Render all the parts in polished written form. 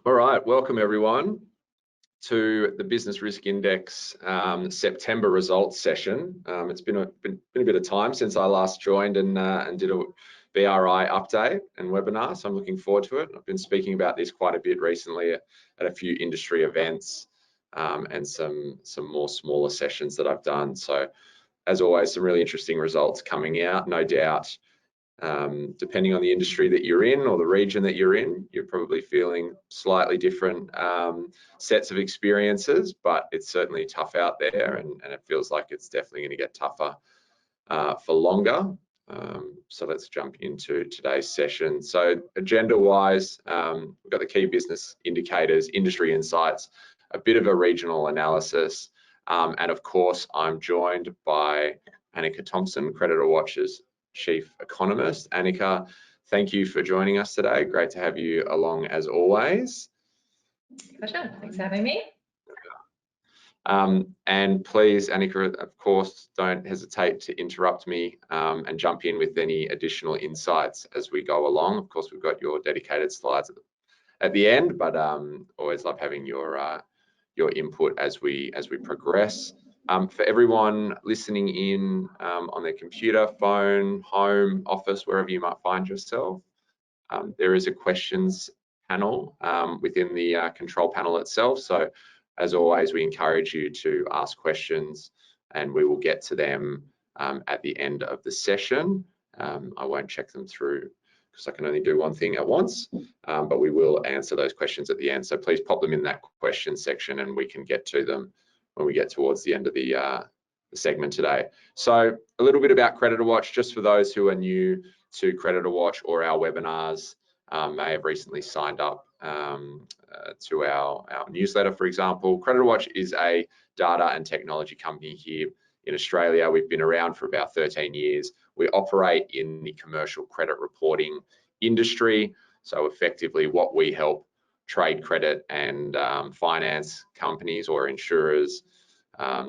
All right, welcome everyone to the Business Risk Index September results session. It's been a bit of time since I last joined and did a BRI update and webinar, so I'm looking forward to it. I've been speaking about this quite a bit recently at a few industry events and some more smaller sessions that I've done. So as always, some really interesting results coming out, no doubt. Depending on the industry that you're in or the region that you're in, you're probably feeling slightly different sets of experiences, but it's certainly tough out there, and it feels like it's definitely going to get tougher for longer. So let's jump into today's session. So agenda-wise, we've got the key business indicators, industry insights, a bit of a regional analysis, and of course, I'm joined by Anneke Thompson, CreditorWatch's Chief Economist. Anneke, thank you for joining us today. Great to have you along as always. Pleasure. Thanks for having me. And please, Anneke, of course, don't hesitate to interrupt me and jump in with any additional insights as we go along. Of course, we've got your dedicated slides at the end, but always love having your input as we progress. For everyone listening in on their computer, phone, home, office, wherever you might find yourself, there is a questions panel within the control panel itself. So as always, we encourage you to ask questions and we will get to them at the end of the session. I won't check them through because I can only do one thing at once, but we will answer those questions at the end. So please pop them in that question section and we can get to them when we get towards the end of the segment today. So a little bit about CreditorWatch, just for those who are new to CreditorWatch or our webinars, may have recently signed up to our newsletter, for example. CreditorWatch is a data and technology company here in Australia. We've been around for about 13 years. We operate in the commercial credit reporting industry. So effectively what we help trade credit and finance companies or insurers,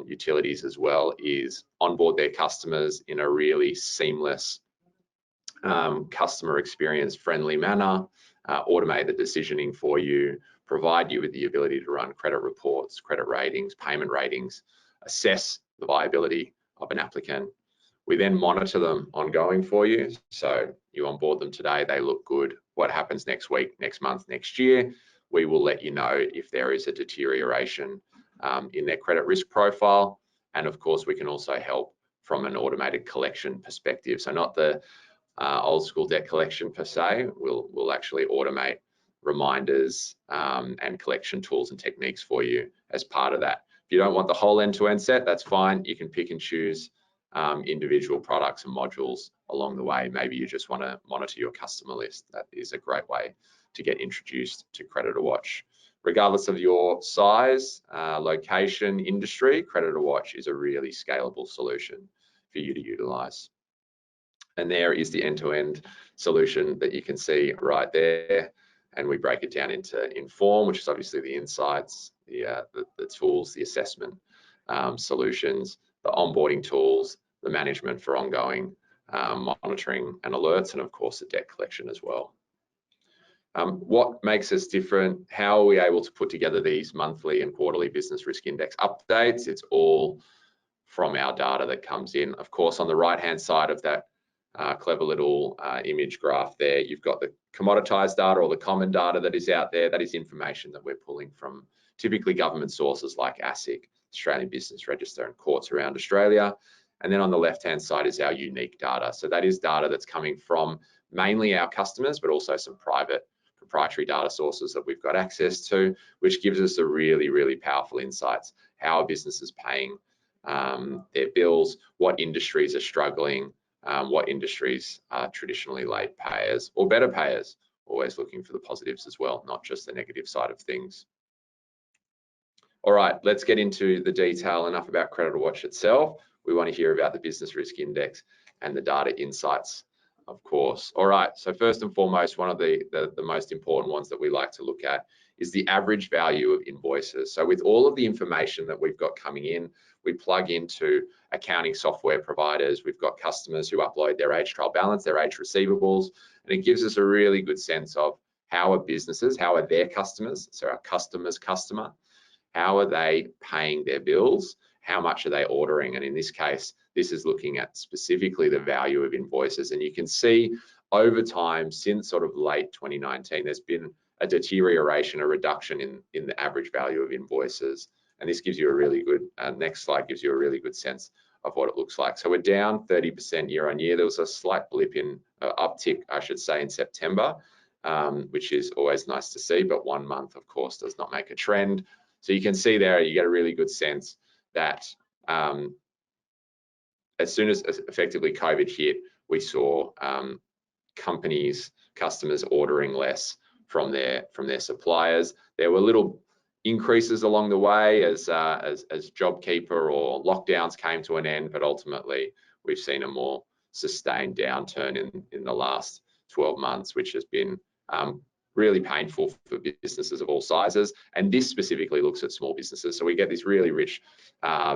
utilities as well, is onboard their customers in a really seamless customer experience friendly manner, automate the decisioning for you, provide you with the ability to run credit reports, credit ratings, payment ratings, assess the viability of an applicant. We then monitor them ongoing for you. So you onboard them today, they look good. What happens next week, next month, next year? We will let you know if there is a deterioration in their credit risk profile. And of course, we can also help from an automated collection perspective. So not the old school debt collection per se, we'll actually automate reminders and collection tools and techniques for you as part of that. If you don't want the whole end-to-end set, that's fine. You can pick and choose individual products and modules along the way. Maybe you just want to monitor your customer list. That is a great way to get introduced to CreditorWatch. Regardless of your size, location, industry, CreditorWatch is a really scalable solution for you to utilize. And there is the end-to-end solution that you can see right there. And we break it down into Inform, which is obviously the insights, the tools, the assessment solutions, the onboarding tools, the management for ongoing monitoring and alerts, and of course the debt collection as well. What makes us different? How are we able to put together these monthly and quarterly business risk index updates? It's all from our data that comes in. Of course, on the right-hand side of that clever little image graph there, you've got the commoditized data or the common data that is out there. That is information that we're pulling from typically government sources like ASIC, Australian Business Register, and courts around Australia. And then on the left-hand side is our unique data. So that is data that's coming from mainly our customers, but also some private proprietary data sources that we've got access to, which gives us a really, really powerful insights. How are businesses paying their bills? What industries are struggling? What industries are traditionally late payers or better payers? Always looking for the positives as well, not just the negative side of things. All right, let's get into the detail. Enough about CreditorWatch itself. We want to hear about the Business Risk Index and the data insights, of course. All right, so first and foremost, one of the most important ones that we like to look at is the average value of invoices. So with all of the information that we've got coming in, we plug into accounting software providers. We've got customers who upload their age trial balance, their age receivables, and it gives us a really good sense of how are businesses, how are their customers, so our customer's customer, how are they paying their bills, how much are they ordering? And in this case, this is looking at specifically the value of invoices. And you can see over time, since sort of late 2019, there's been a deterioration, a reduction in the average value of invoices. And this gives you a really good, next slide gives you a really good sense of what it looks like. So we're down 30% year on year. There was a slight blip in uptick, I should say, in September, which is always nice to see, but 1 month, of course, does not make a trend. So you can see there, you get a really good sense that as soon as effectively COVID hit, we saw customers ordering less from their suppliers. There were little increases along the way as JobKeeper or lockdowns came to an end, but ultimately we've seen a more sustained downturn in the last 12 months, which has been really painful for businesses of all sizes. And this specifically looks at small businesses. So we get this really rich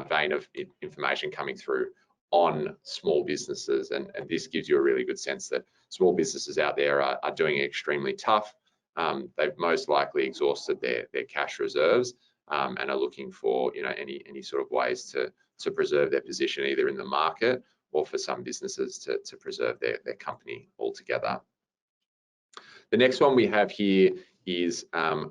vein of information coming through on small businesses. And this gives you a really good sense that small businesses out there are doing extremely tough. They've most likely exhausted their cash reserves and are looking for any sort of ways to preserve their position either in the market or for some businesses to preserve their company altogether. The next one we have here is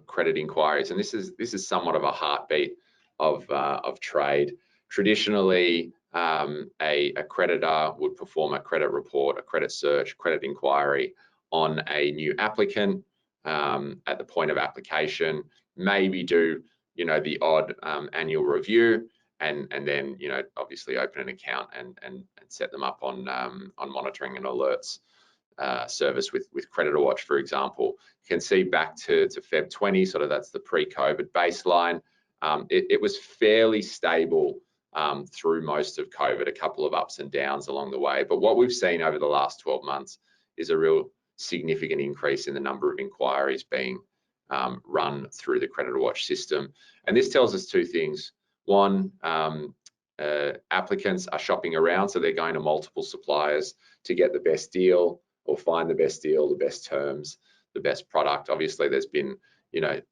credit inquiries, and this is somewhat of a heartbeat of trade. Traditionally, a creditor would perform a credit report, a credit search, credit inquiry on a new applicant at the point of application, maybe do the odd annual review, and then obviously open an account and set them up on monitoring and alerts service with CreditorWatch, for example. You can see back to Feb 20, sort of that's the pre-COVID baseline. It was fairly stable through most of COVID, a couple of ups and downs along the way. But what we've seen over the last 12 months is a real significant increase in the number of inquiries being run through the CreditorWatch system. And this tells us two things. One, applicants are shopping around, so they're going to multiple suppliers to get the best deal or find the best deal, the best terms, the best product. Obviously, there's been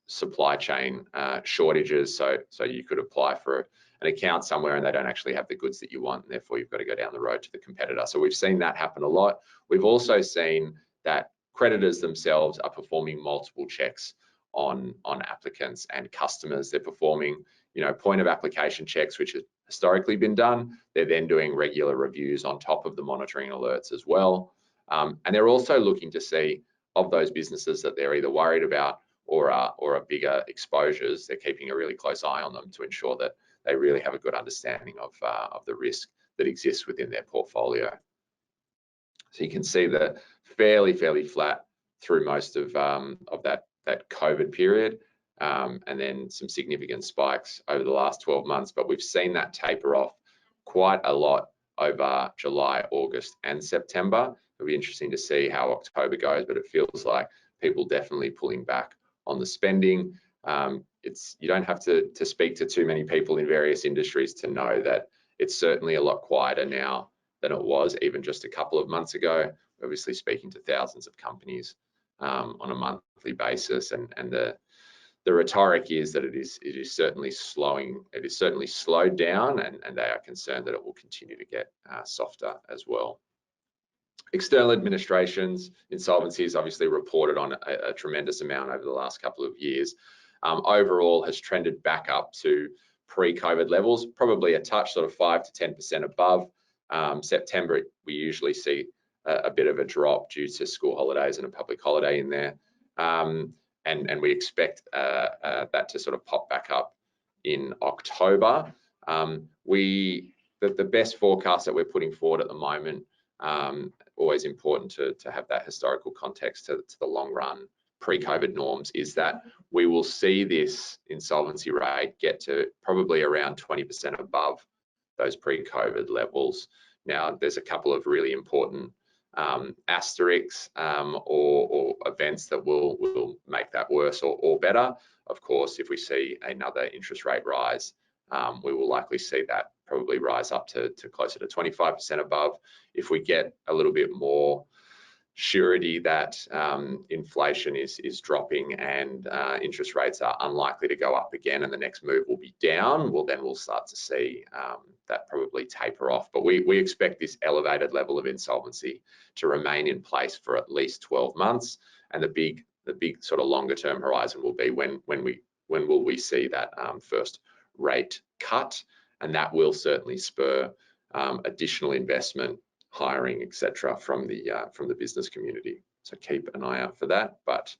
supply chain shortages, so you could apply for an account somewhere and they don't actually have the goods that you want, and therefore you've got to go down the road to the competitor. So we've seen that happen a lot. We've also seen that creditors themselves are performing multiple checks on applicants and customers. They're performing point of application checks, which has historically been done. They're then doing regular reviews on top of the monitoring alerts as well. And they're also looking to see of those businesses that they're either worried about or are bigger exposures. They're keeping a really close eye on them to ensure that they really have a good understanding of the risk that exists within their portfolio. So you can see that fairly flat through most of that COVID period, and then some significant spikes over the last 12 months. But we've seen that taper off quite a lot over July, August, and September. It'll be interesting to see how October goes, but it feels like people definitely pulling back on the spending. You don't have to speak to too many people in various industries to know that it's certainly a lot quieter now than it was even just a couple of months ago. Obviously speaking to thousands of companies on a monthly basis, and the rhetoric is that it is certainly slowing. It is certainly slowed down, and they are concerned that it will continue to get softer as well. External administrations, insolvencies obviously reported on a tremendous amount over the last couple of years. Overall has trended back up to pre-COVID levels, probably a touch, sort of 5 to 10% above. September, we usually see a bit of a drop due to school holidays and a public holiday in there. And we expect that to sort of pop back up in October. The best forecast that we're putting forward at the moment, always important to have that historical context to the long run pre-COVID norms, is that we will see this insolvency rate get to probably around 20% above those pre-COVID levels. Now, there's a couple of really important asterisks or events that will make that worse or better. Of course, if we see another interest rate rise, we will likely see that probably rise up to closer to 25% above. If we get a little bit more surety that inflation is dropping and interest rates are unlikely to go up again and the next move will be down, well, then we'll start to see that probably taper off. But we expect this elevated level of insolvency to remain in place for at least 12 months. And the big sort of longer term horizon will be when will we see that first rate cut, and that will certainly spur additional investment, hiring, etc., from the business community. So keep an eye out for that. But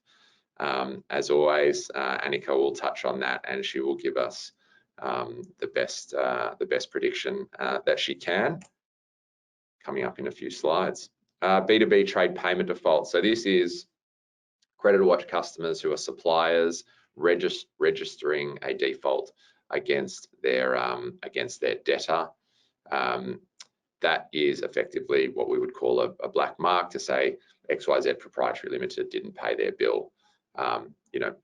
as always, Anneke will touch on that, and she will give us the best prediction that she can, coming up in a few slides. B2B trade payment default. So this is CreditorWatch customers who are suppliers registering a default against their debtor. That is effectively what we would call a black mark to say XYZ Proprietary Limited didn't pay their bill. You know,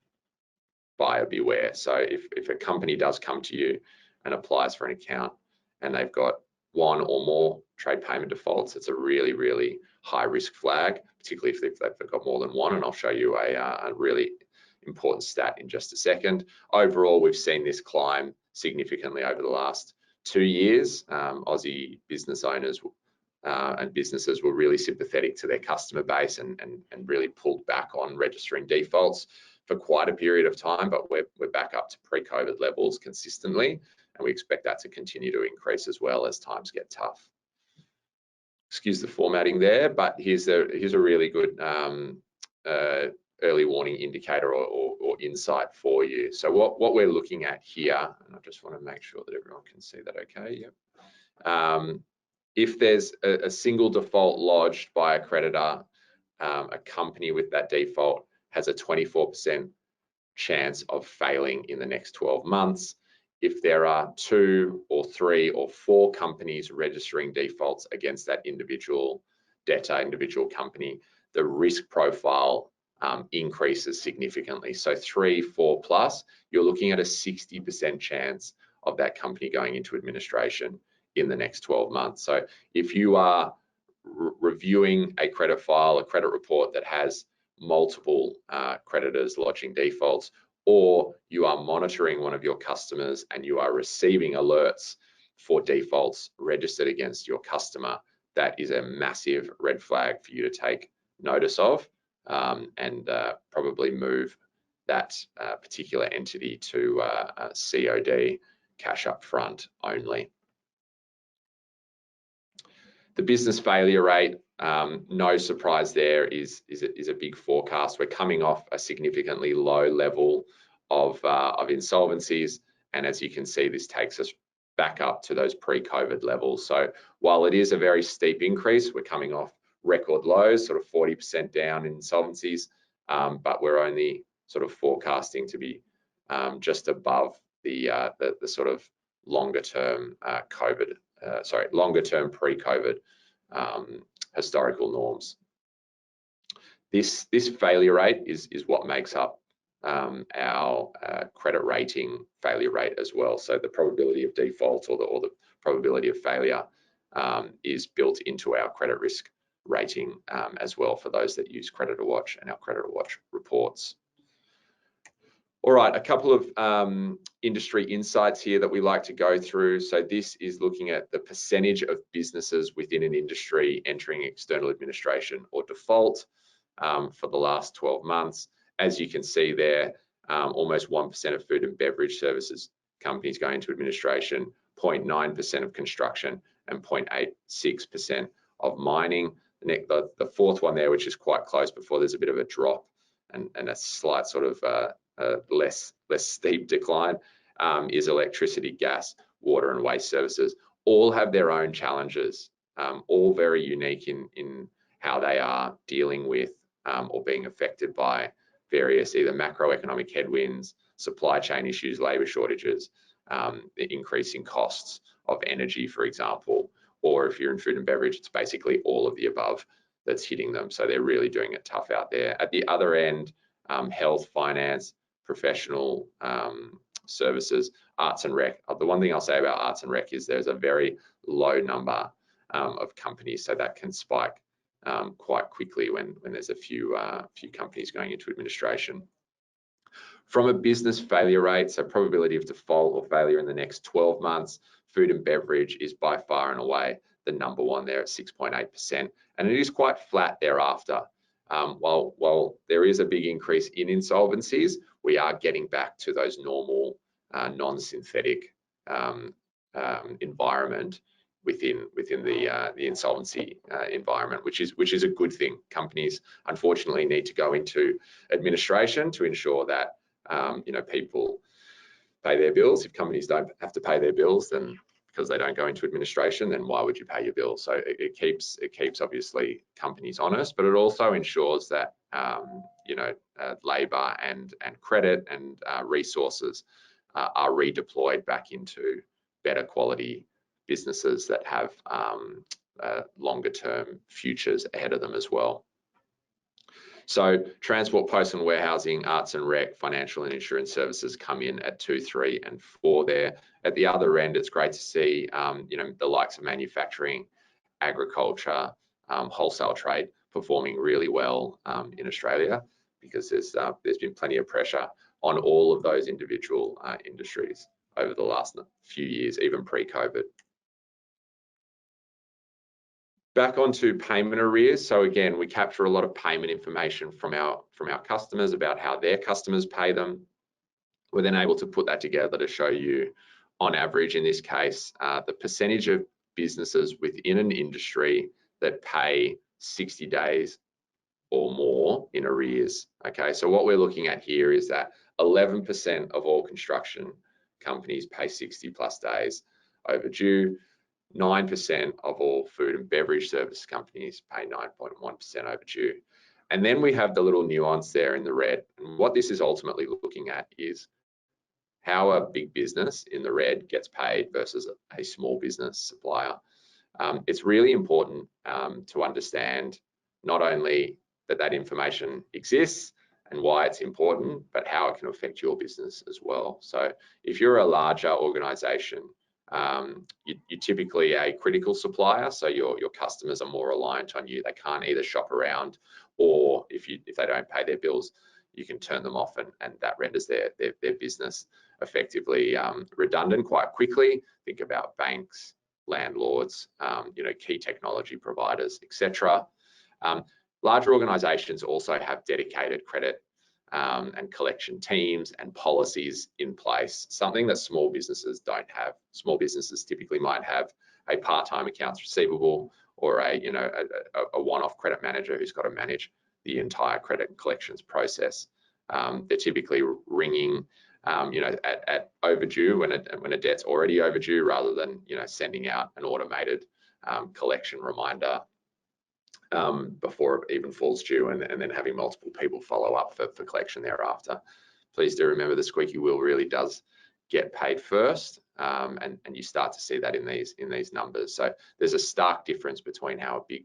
buyer beware. So if a company does come to you and applies for an account and they've got one or more trade payment defaults, it's a really, really high risk flag, particularly if they've got more than one. And I'll show you a really important stat in just a second. Overall, we've seen this climb significantly over the last 2 years. Aussie business owners and businesses were really sympathetic to their customer base and really pulled back on registering defaults for quite a period of time, but we're back up to pre-COVID levels consistently, and we expect that to continue to increase as well as times get tough. Excuse the formatting there, but here's a really good early warning indicator or insight for you. So what we're looking at here, and I just want to make sure that everyone can see that okay. Yep. If there's a single default lodged by a creditor, a company with that default has a 24% chance of failing in the next 12 months. If there are 2 or 3 or 4 companies registering defaults against that individual debtor, individual company, the risk profile increases significantly. So 3, 4 plus, you're looking at a 60% chance of that company going into administration in the next 12 months. So if you are reviewing a credit file, a credit report that has multiple creditors lodging defaults, or you are monitoring one of your customers and you are receiving alerts for defaults registered against your customer, that is a massive red flag for you to take notice of and probably move that particular entity to COD, cash up front only. The business failure rate, no surprise there, is a big forecast. We're coming off a significantly low level of insolvencies, and as you can see, this takes us back up to those pre-COVID levels. So while it is a very steep increase, we're coming off record lows, sort of 40% down in insolvencies, but we're only sort of forecasting to be just above the sort of longer term pre-COVID historical norms. This failure rate is what makes up our credit rating failure rate as well. So the probability of default or the probability of failure is built into our credit risk rating as well for those that use CreditorWatch and our CreditorWatch reports. All right, a couple of industry insights here that we like to go through. So this is looking at the percentage of businesses within an industry entering external administration or default for the last 12 months. As you can see there, almost 1% of food and beverage services companies going into administration, 0.9% of construction, and 0.86% of mining. The fourth one there, which is quite close before there's a bit of a drop and a slight sort of less steep decline, is electricity, gas, water, and waste services. All have their own challenges, all very unique in how they are dealing with or being affected by various either macroeconomic headwinds, supply chain issues, labor shortages, the increasing costs of energy, for example, or if you're in food and beverage, it's basically all of the above that's hitting them. So they're really doing it tough out there. At the other end, health, finance, professional services, arts and rec. The one thing I'll say about arts and rec is there's a very low number of companies, so that can spike quite quickly when there's a few companies going into administration. From a business failure rate, so probability of default or failure in the next 12 months, food and beverage is by far and away the number one there at 6.8%, and it is quite flat thereafter. While there is a big increase in insolvencies, we are getting back to those normal non-synthetic environment within the insolvency environment, which is a good thing. Companies unfortunately need to go into administration to ensure that people pay their bills. If companies don't have to pay their bills, then because they don't go into administration, then why would you pay your bills? So it keeps obviously companies honest, but it also ensures that labour and credit and resources are redeployed back into better quality businesses that have longer term futures ahead of them as well. So transport, post and warehousing, arts and rec, financial and insurance services come in at 2, 3 and 4 there. At the other end, it's great to see the likes of manufacturing, agriculture, wholesale trade performing really well in Australia, because there's been plenty of pressure on all of those individual industries over the last few years, even pre-COVID. Back onto payment arrears. So again, we capture a lot of payment information from our customers about how their customers pay them. We're then able to put that together to show you, on average in this case, the percentage of businesses within an industry that pay 60 days or more in arrears. Okay, so what we're looking at here is that 11% of all construction companies pay 60+ days overdue. 9% of all food and beverage service companies pay 9.1% overdue. And then we have the little nuance there in the red. And what this is ultimately looking at is how a big business in the red gets paid versus a small business supplier. It's really important to understand not only that information exists and why it's important, but how it can affect your business as well. So if you're a larger organization, you're typically a critical supplier, so your customers are more reliant on you. They can't either shop around, or if they don't pay their bills, you can turn them off, and that renders their business effectively redundant quite quickly. Think about banks, landlords, key technology providers, etc. Larger organizations also have dedicated credit and collection teams and policies in place, something that small businesses don't have. Small businesses typically might have a part-time accounts receivable or a one-off credit manager who's got to manage the entire credit and collections process. They're typically ringing at overdue when a debt's already overdue, rather than sending out an automated collection reminder before it even falls due, and then having multiple people follow up for collection thereafter. Please do remember the squeaky wheel really does get paid first, and you start to see that in these numbers. So there's a stark difference between how a big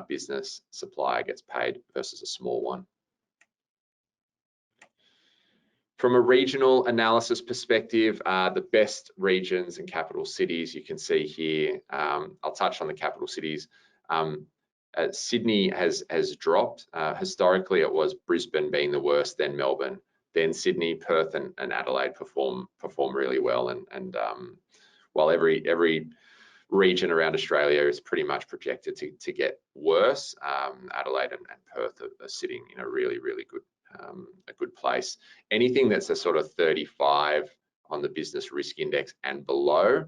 business supplier gets paid versus a small one. From a regional analysis perspective, the best regions and capital cities you can see here. I'll touch on the capital cities. Sydney has dropped. Historically, it was Brisbane being the worst, then Melbourne, then Sydney, Perth, and Adelaide perform really well. And while every region around Australia is pretty much projected to get worse, Adelaide and Perth are sitting in a really good a good place. Anything that's a sort of 35 on the business risk index and below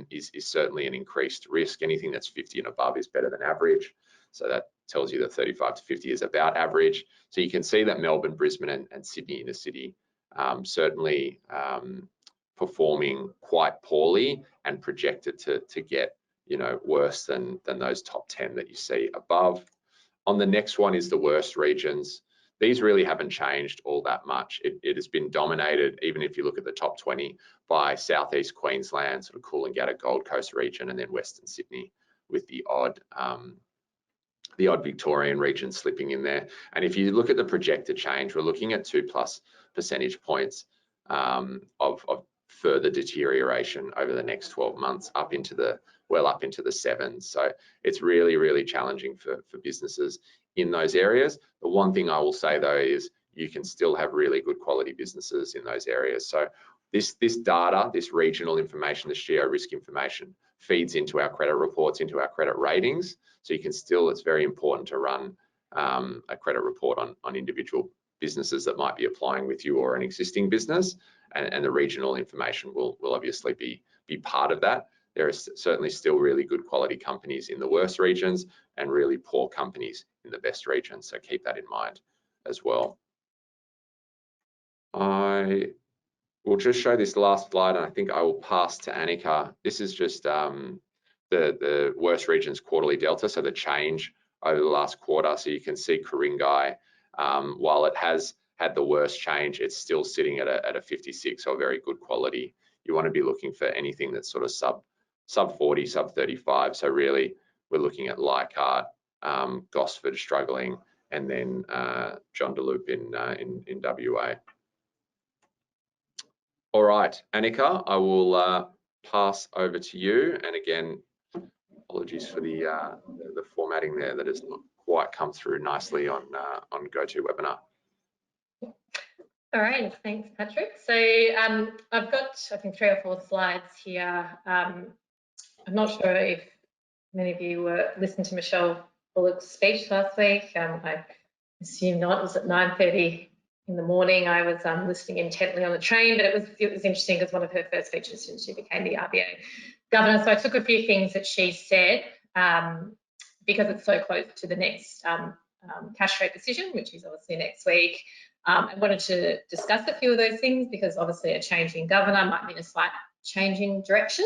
is certainly an increased risk. Anything that's 50 and above is better than average. So that tells you that 35 to 50 is about average. So you can see that Melbourne, Brisbane, and Sydney inner city certainly performing quite poorly and projected to get worse than those top 10 that you see above. On the next one is the worst regions. These really haven't changed all that much. It has been dominated, even if you look at the top 20, by Southeast Queensland, sort of Coolangatta, Gold Coast region, and then Western Sydney, with the odd Victorian region slipping in there. And if you look at the projected change, we're looking at 2+ percentage points of further deterioration over the next 12 months up into the 7s. So it's really, really challenging for businesses in those areas. The one thing I will say though is you can still have really good quality businesses in those areas. So this data, this regional information, this geo risk information feeds into our credit reports, into our credit ratings. So you can still, it's very important to run a credit report on individual businesses that might be applying with you or an existing business, and the regional information will obviously be part of that. There are certainly still really good quality companies in the worst regions and really poor companies in the best regions. So keep that in mind as well. I will just show this last slide, and I think I will pass to Anneke. This is just the worst regions quarterly delta, so the change over the last quarter. So you can see Ku-ring-gai, while it has had the worst change, it's still sitting at a 56, so very good quality. You want to be looking for anything that's sort of sub 40, sub 35. So really, we're looking at Leichhardt, Gosford struggling, and then John DeLoop in WA. All right, Anneke, I will pass over to you. And again, apologies for the formatting there that has not quite come through nicely on GoToWebinar. All right, thanks, Patrick. So I've got, I think, 3 or 4 slides here. I'm not sure if many of you listened to Michelle Bullock's speech last week. I assume not. It was at 9:30 in the morning. I was listening intently on the train, but it was interesting because one of her first speeches since she became the RBA governor. So I took a few things that she said because it's so close to the next cash rate decision, which is obviously next week. I wanted to discuss a few of those things because obviously a change in governor might mean a slight change in direction.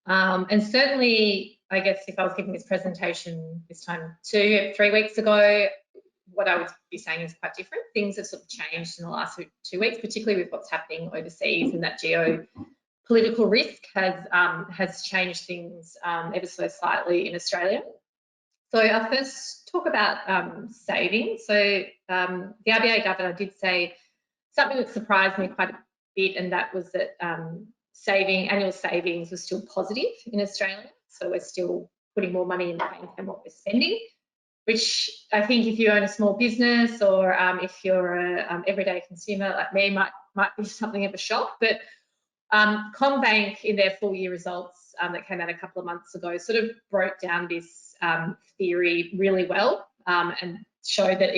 And certainly, I guess if I was giving this presentation this time 2 or 3 weeks ago, what I would be saying is quite different. Things have sort of changed in the last 2 weeks, particularly with what's happening overseas, and that geopolitical risk has changed things ever so slightly in Australia. So I'll first talk about savings. So the RBA governor did say something that surprised me quite a bit, and that was that annual savings was still positive in Australia. So we're still putting more money in the bank than what we're spending, which I think if you own a small business or if you're an everyday consumer like me might be something of a shock. But CommBank, in their full year results that came out a couple of months ago, sort of broke down this theory really well and showed that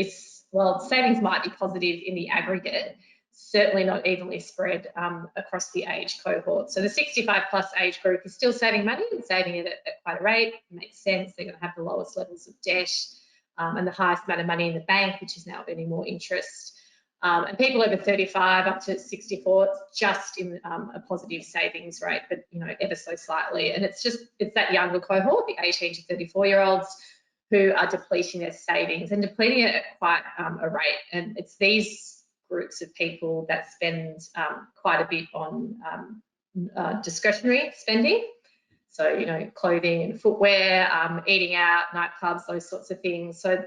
savings might be positive in the aggregate, certainly not evenly spread across the age cohort. So the 65 plus age group is still saving money and saving it at quite a rate. It makes sense. They're going to have the lowest levels of debt and the highest amount of money in the bank, which is now earning more interest. And people over 35 up to 64, it's just in a positive savings rate, but ever so slightly. And it's that younger cohort, the 18 to 34-year-olds, who are depleting their savings and depleting it at quite a rate. And it's these groups of people that spend quite a bit on discretionary spending. So, clothing and footwear, eating out, nightclubs, those sorts of things. So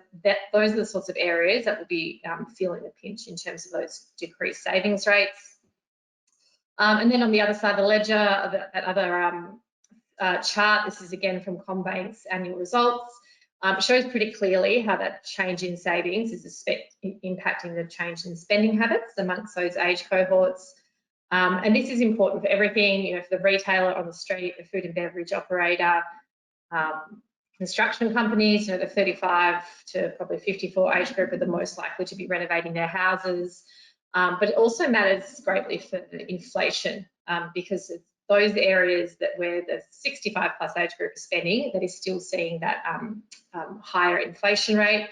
those are the sorts of areas that will be feeling the pinch in terms of those decreased savings rates. And then on the other side of the ledger, that other chart, this is again from CommBank's annual results, shows pretty clearly how that change in savings is impacting the change in spending habits amongst those age cohorts. And this is important for everything, for the retailer on the street, the food and beverage operator, construction companies, the 35 to probably 54 age group are the most likely to be renovating their houses. But it also matters greatly for inflation because it's those areas where the 65 plus age group is spending that is still seeing that higher inflation rate.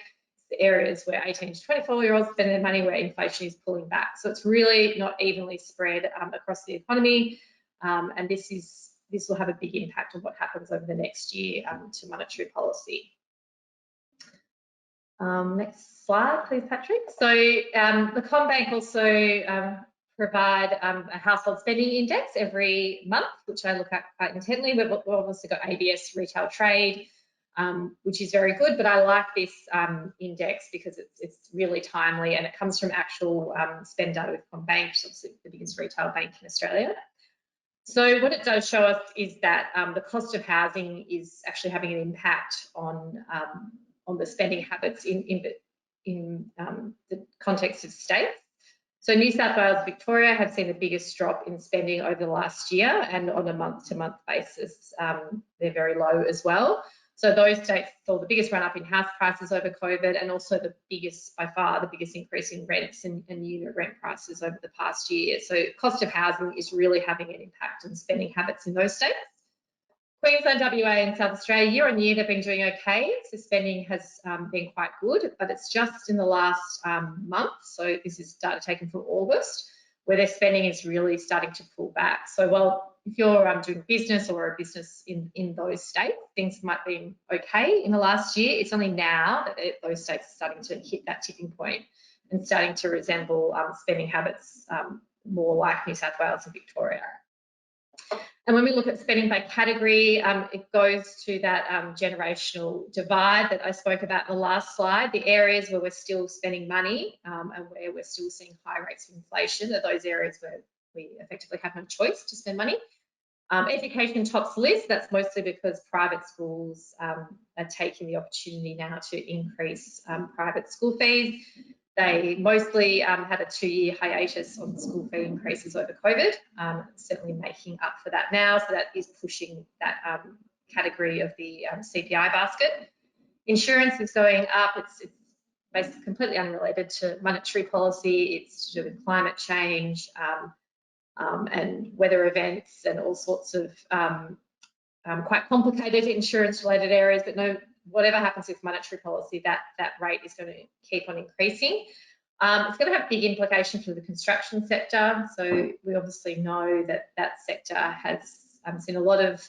The areas where 18 to 24-year-olds spend their money where inflation is pulling back. So it's really not evenly spread across the economy, and this will have a big impact on what happens over the next year to monetary policy. Next slide, please, Patrick. So the CommBank also provide a household spending index every month, which I look at quite intently. We've also got ABS retail trade, which is very good, but I like this index because it's really timely and it comes from actual spend data with CommBank, which is obviously the biggest retail bank in Australia. So what it does show us is that the cost of housing is actually having an impact on the spending habits in the context of states. So New South Wales, Victoria have seen the biggest drop in spending over the last year, and on a month-to-month basis, they're very low as well. So those states saw the biggest run up in house prices over COVID, and also the biggest, by far, the biggest increase in rents and unit rent prices over the past year. So cost of housing is really having an impact on spending habits in those states. Queensland, WA and South Australia, year on year, they've been doing okay. So spending has been quite good, but it's just in the last month, so this is data taken from August, where their spending is really starting to pull back. So while if you're doing business or a business in those states, things might be okay in the last year. It's only now that those states are starting to hit that tipping point and starting to resemble spending habits more like New South Wales and Victoria. And when we look at spending by category, it goes to that generational divide that I spoke about in the last slide. The areas where we're still spending money and where we're still seeing high rates of inflation are those areas where we effectively have no choice to spend money. Education tops the list. That's mostly because private schools are taking the opportunity now to increase private school fees. They mostly had a 2-year hiatus on school fee increases over COVID, certainly making up for that now. So that is pushing that category of the CPI basket. Insurance is going up. It's basically completely unrelated to monetary policy. It's to do with climate change and weather events and all sorts of quite complicated insurance-related areas, but no. Whatever happens with monetary policy, that rate is going to keep on increasing. It's going to have big implications for the construction sector. So we obviously know that that sector has seen a lot of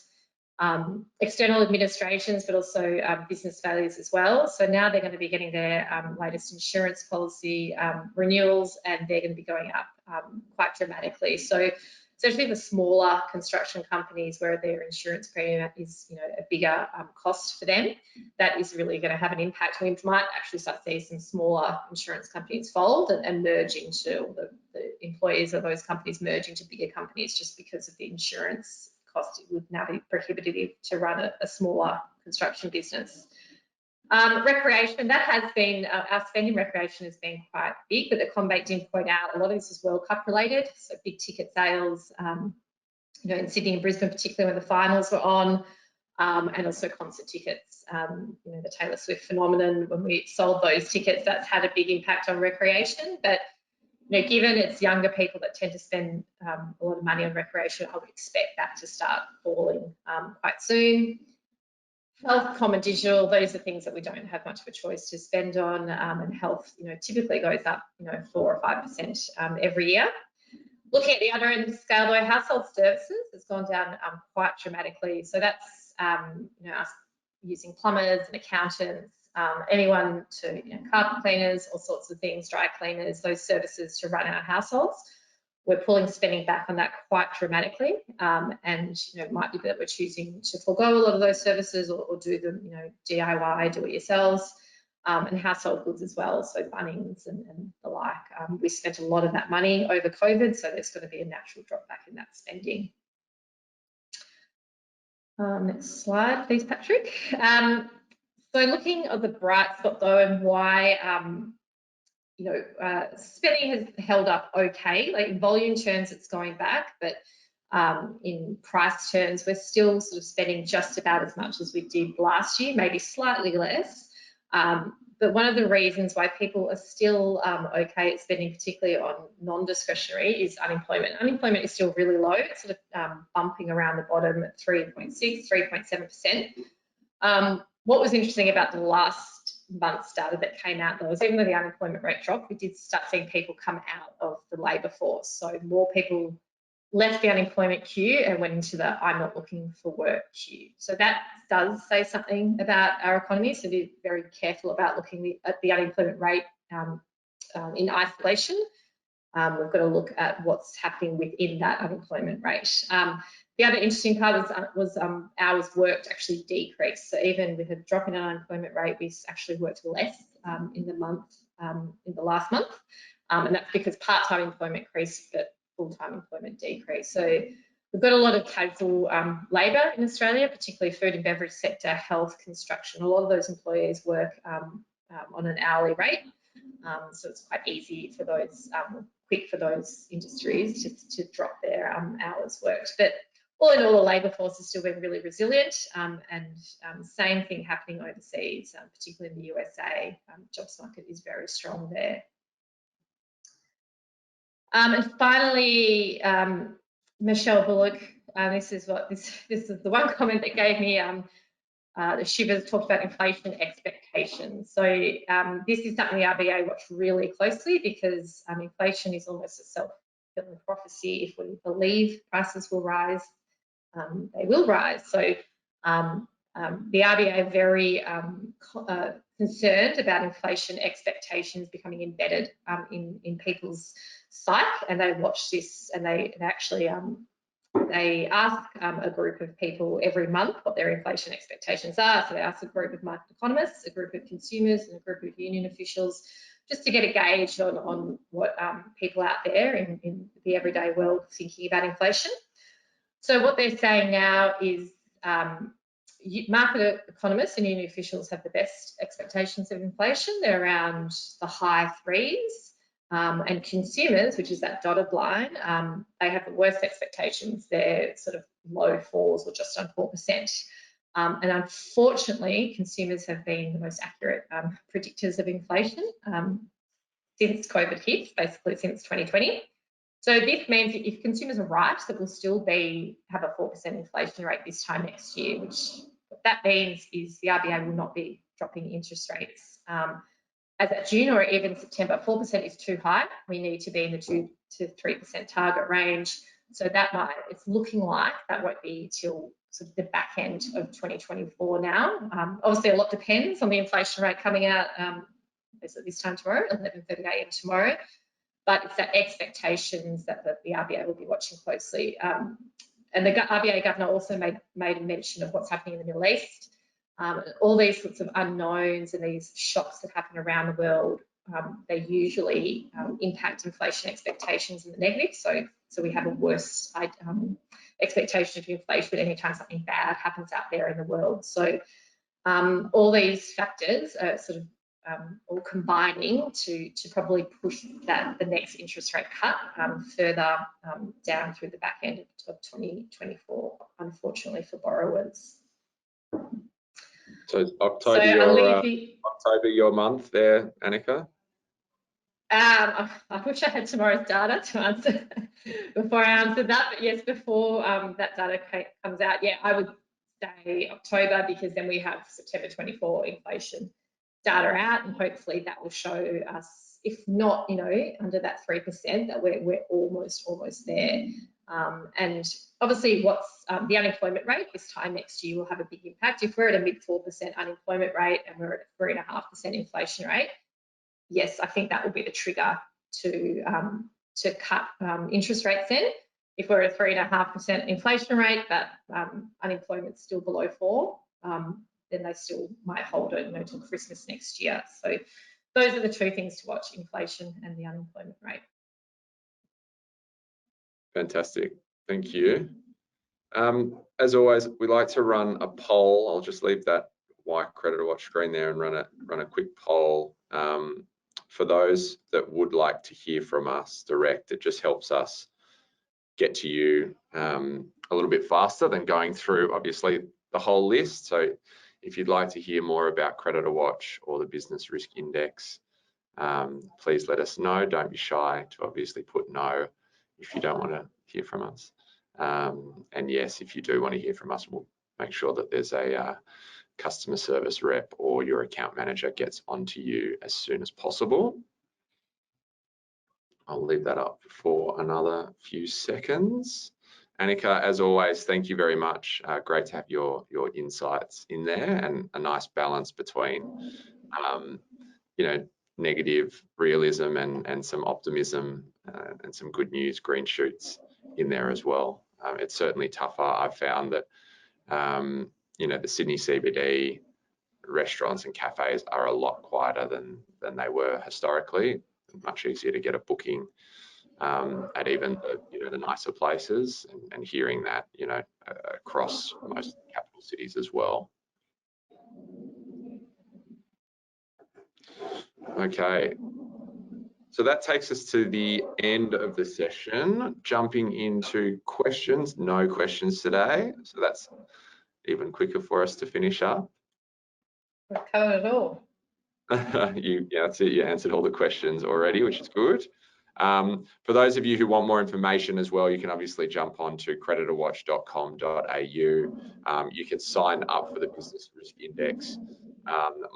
external administrations, but also business failures as well. So now they're going to be getting their latest insurance policy renewals, and they're going to be going up quite dramatically. So especially the smaller construction companies where their insurance premium is, a bigger cost for them, that is really going to have an impact. We might actually start seeing some smaller insurance companies fold and merge into the employees of those companies merge into bigger companies just because of the insurance cost. It would now be prohibitive to run a smaller construction business. Recreation, that has been, our spend in recreation has been quite big, but the CommBank did point out a lot of this is World Cup related, so big ticket sales, in Sydney and Brisbane, particularly when the finals were on, and also concert tickets, the Taylor Swift phenomenon, when we sold those tickets, that's had a big impact on recreation, but given it's younger people that tend to spend a lot of money on recreation, I would expect that to start falling quite soon. Health, common digital, those are things that we don't have much of a choice to spend on, and health, typically goes up, 4 or 5% every year. Looking at the other end of the scale, though, household services has gone down quite dramatically. So that's, us using plumbers and accountants, anyone to, carpet cleaners, all sorts of things, dry cleaners, those services to run our households. We're pulling spending back on that quite dramatically, and it might be that we're choosing to forego a lot of those services or do them, DIY, do it yourselves, and household goods as well, so Bunnings and the like. We spent a lot of that money over COVID, so there's going to be a natural drop back in that spending. Next slide, please, Patrick. So looking at the bright spot though, and why spending has held up okay. Like in volume terms, it's going back, but in price terms, we're still sort of spending just about as much as we did last year, maybe slightly less. But one of the reasons why people are still okay at spending, particularly on non-discretionary, is unemployment. Unemployment is still really low. It's sort of bumping around the bottom at 3.6, 3.7%. What was interesting about the last month's data that came out, though, was even though the unemployment rate dropped, we did start seeing people come out of the labour force. So more people left the unemployment queue and went into the I'm not looking for work queue. So that does say something about our economy. So be very careful about looking at the unemployment rate in isolation. We've got to look at what's happening within that unemployment rate. The other interesting part was hours worked actually decreased. So even with a drop in unemployment rate, we actually worked less in the last month. And that's because part-time employment increased, but full-time employment decreased. So We've got a lot of casual labour in Australia, particularly food and beverage sector, health, construction. A lot of those employees work on an hourly rate, so it's quite easy for those, quick for those industries just to drop their hours worked. But all in all, the labour force has still been really resilient, and same thing happening overseas, particularly in the USA. Jobs market is very strong there. And finally, Michelle Bullock, this is the one comment that gave me the shivers. Talked about inflation expectations. So this is something the RBA watch really closely, because inflation is almost a self-fulfilling prophecy. If we believe prices will rise, they will rise. So the RBA are very concerned about inflation expectations becoming embedded in people's psyche, and they watch this, and they actually they ask a group of people every month what their inflation expectations are. So they ask a group of market economists, a group of consumers, and a group of union officials, just to get a gauge on what people out there in the everyday world thinking about inflation. So what they're saying now is market economists and union officials have the best expectations of inflation. They're around the high 3s. And consumers, which is that dotted line, they have the worst expectations. They're sort of low 4s or just under 4%. And unfortunately, consumers have been the most accurate predictors of inflation since COVID hit, basically since 2020. So this means that if consumers are right, that we'll still have a 4% inflation rate this time next year, which what that means is the RBA will not be dropping interest rates. As at June or even September, 4% is too high. We need to be in the 2 to 3% target range. So it's looking like that won't be till sort of the back end of 2024 now. Obviously, a lot depends on the inflation rate coming out this time tomorrow, 11:30 a.m. tomorrow. But it's that expectations that the RBA will be watching closely. And the RBA governor also made a mention of what's happening in the Middle East. All these sorts of unknowns and these shocks that happen around the world, they usually impact inflation expectations in the negative. So we have a worse expectation of inflation anytime something bad happens out there in the world. So all these factors are sort of all combining to probably push the next interest rate cut further down through the back end of 2024, unfortunately for borrowers. So October, your month there, Anneke? I wish I had tomorrow's data to answer before I answered that, but yes, before that data comes out, yeah, I would say October, because then we have September 24 inflation data out, and hopefully that will show us, if not, under that 3%, that we're almost there. And obviously, what's the unemployment rate this time next year will have a big impact. If we're at a mid 4% unemployment rate and we're at a 3.5% inflation rate, yes, I think that will be the trigger to cut interest rates then. If we're at a 3.5% inflation rate, but unemployment's still below 4, then they still might hold it until Christmas next year. So those are the two things to watch: inflation and the unemployment rate. Fantastic, thank you. As always, we like to run a poll. I'll just leave that white CreditorWatch screen there and run a quick poll for those that would like to hear from us direct. It just helps us get to you a little bit faster than going through, obviously, the whole list. So if you'd like to hear more about CreditorWatch or the Business Risk Index, please let us know. Don't be shy to obviously put no if you don't want to hear from us. And yes, if you do want to hear from us, we'll make sure that there's a customer service rep or your account manager gets onto you as soon as possible. I'll leave that up for another few seconds. Anneke, as always, thank you very much. Great to have your insights in there, and a nice balance between, negative realism and some optimism and some good news, green shoots in there as well. It's certainly tougher. I've found that, the Sydney CBD restaurants and cafes are a lot quieter than they were historically. Much easier to get a booking at even the nicer places, and hearing that across most capital cities as well. Okay, so that takes us to the end of the session. Jumping into questions, no questions today, so that's even quicker for us to finish up. We've covered it all. Yeah, that's it. You answered all the questions already, which is good. For those of you who want more information as well, you can obviously jump on to creditorwatch.com.au. You can sign up for the Business Risk Index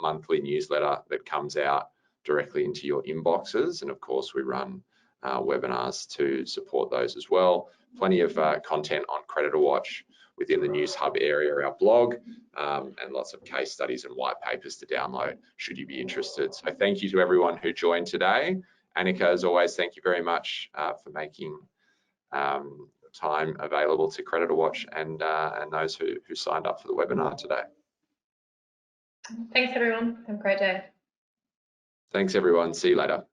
monthly newsletter that comes out directly into your inboxes. And of course, we run webinars to support those as well. Plenty of content on CreditorWatch within the News Hub area, our blog, and lots of case studies and white papers to download should you be interested. So thank you to everyone who joined today. Anneke, as always, thank you very much for making time available to CreditorWatch and those who signed up for the webinar today. Thanks, everyone. Have a great day. Thanks, everyone. See you later.